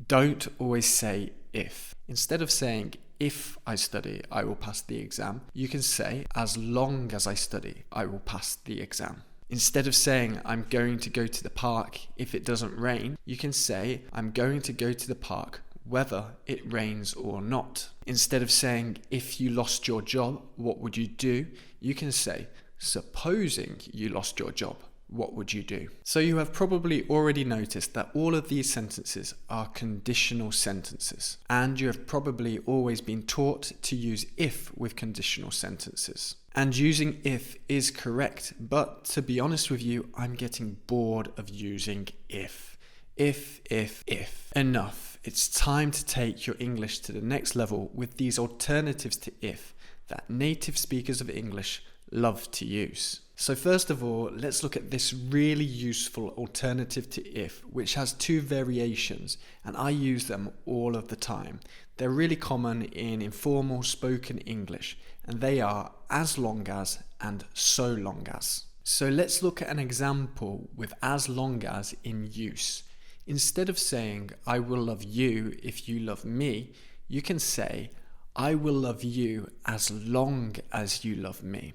Don't always say if. Instead of saying, if I study, I will pass the exam, you can say, as long as I study, I will pass the exam. Instead of saying, I'm going to go to the park if it doesn't rain, you can say, I'm going to go to the park whether it rains or not. Instead of saying, if you lost your job, what would you do? You can say, supposing you lost your job, what would you do? So you have probably already noticed that all of these sentences are conditional sentences, and you have probably always been taught to use if with conditional sentences. And using if is correct, but to be honest with you, I'm getting bored of using if. If. Enough. It's time to take your English to the next level with these alternatives to if that native speakers of English love to use. So first of all, let's look at this really useful alternative to if, which has two variations, and I use them all of the time. They're really common in informal spoken English, and they are as long as and so long as. So let's look at an example with as long as in use. Instead of saying, I will love you if you love me, you can say, I will love you as long as you love me.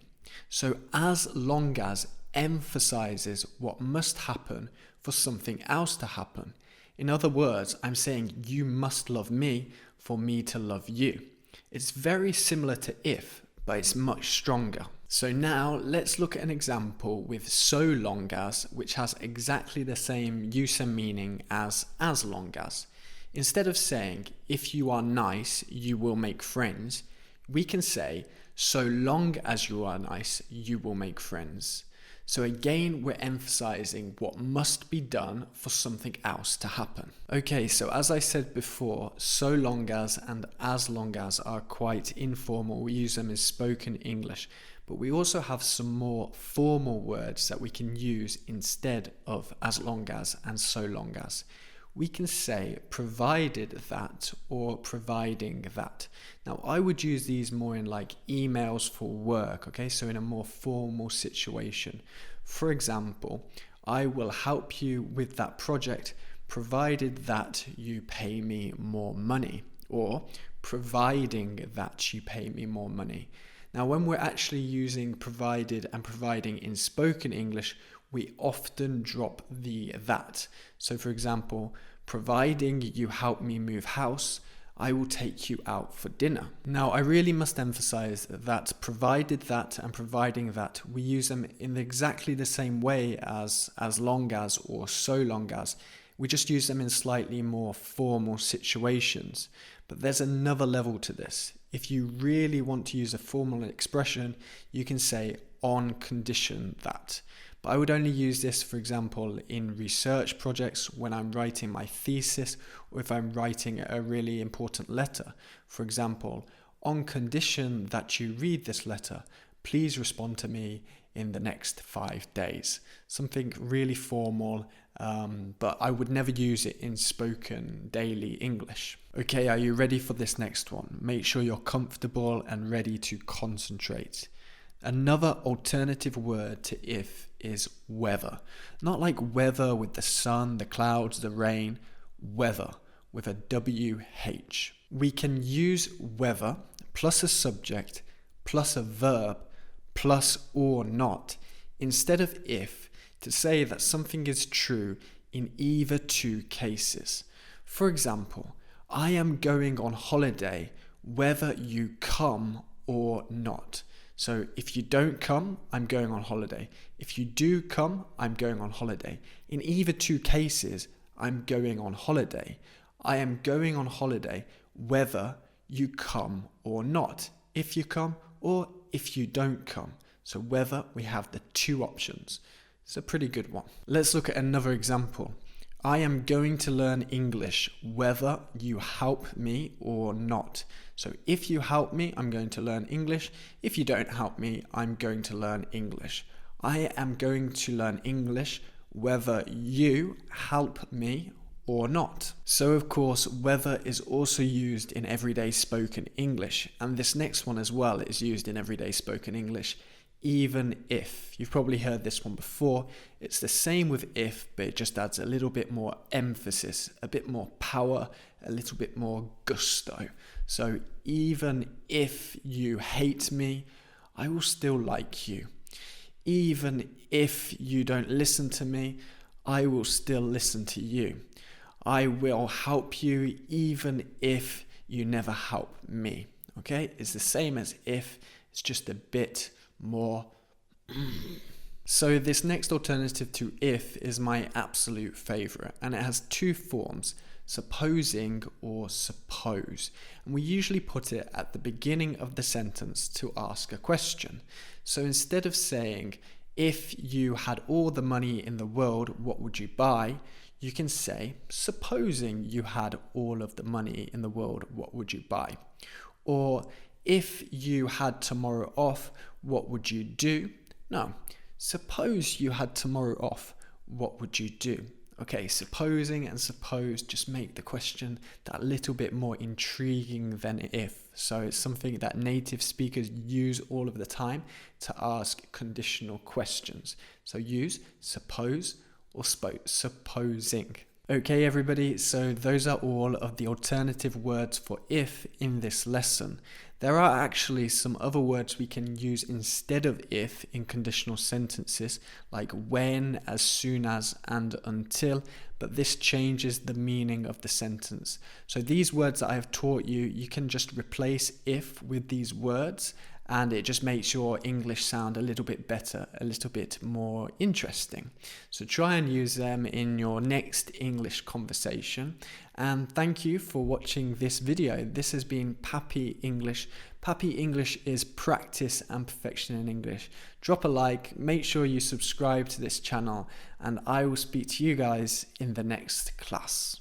So as long as emphasizes what must happen for something else to happen. In other words, I'm saying you must love me for me to love you. It's very similar to if, but it's much stronger. So now let's look at an example with so long as, which has exactly the same use and meaning as long as. Instead of saying, if you are nice, you will make friends, we can say, so long as you are nice, you will make friends. So again, we're emphasizing what must be done for something else to happen. Okay, so as I said before, so long as and as long as are quite informal. We use them in spoken English, but we also have some more formal words that we can use instead of as long as and so long as. We can say provided that or providing that. Now, I would use these more in like emails for work, okay? So in a more formal situation. For example, I will help you with that project provided that you pay me more money, or providing that you pay me more money. Now, when we're actually using provided and providing in spoken English, we often drop the that. So for example, providing you help me move house, I will take you out for dinner. Now, I really must emphasize that provided that and providing that, we use them in exactly the same way as long as or so long as. We just use them in slightly more formal situations. But there's another level to this. If you really want to use a formal expression, you can say on condition that. But I would only use this, for example, in research projects when I'm writing my thesis or if I'm writing a really important letter. For example, on condition that you read this letter, please respond to me in the next 5 days. Something really formal, but I would never use it in spoken daily English. Okay, are you ready for this next one? Make sure you're comfortable and ready to concentrate. Another alternative word to if is weather. Not like weather with the sun, the clouds, the rain. Weather with a WH. We can use weather plus a subject plus a verb plus or not instead of if to say that something is true in either two cases. For example, I am going on holiday whether you come or not. So if you don't come, I'm going on holiday. If you do come, I'm going on holiday. In either two cases, I'm going on holiday. I am going on holiday whether you come or not. If you come or if you don't come. So whether, we have the two options. It's a pretty good one. Let's look at another example. I am going to learn English whether you help me or not. So if you help me, I'm going to learn English. If you don't help me, I'm going to learn English. I am going to learn English whether you help me or not. So of course, whether is also used in everyday spoken English. And this next one as well is used in everyday spoken English. even if. You've probably heard this one before. It's the same with if, but it just adds a little bit more emphasis, a bit more power, a little bit more gusto. So even if you hate me, I will still like you. Even if you don't listen to me, I will still listen to you. I will help you even if you never help me. Okay? It's the same as if, it's just a bit more. So this next alternative to if is my absolute favorite, and it has two forms, supposing or suppose. And we usually put it at the beginning of the sentence to ask a question. So instead of saying, if you had all the money in the world, what would you buy? You can say, supposing you had all of the money in the world, what would you buy? Or, if you had tomorrow off, what would you do? No, suppose you had tomorrow off, what would you do? Okay, supposing and suppose just make the question that little bit more intriguing than if. So it's something that native speakers use all of the time to ask conditional questions. So use suppose or supposing. Okay, everybody, so those are all of the alternative words for if in this lesson. There are actually some other words we can use instead of if in conditional sentences, like when, as soon as, and until, but this changes the meaning of the sentence. So these words that I have taught you, you can just replace if with these words, and it just makes your English sound a little bit better, a little bit more interesting. So try and use them in your next English conversation. And thank you for watching this video. This has been PAPI English. PAPI English is practice and perfection in English. Drop a like, make sure you subscribe to this channel, and I will speak to you guys in the next class.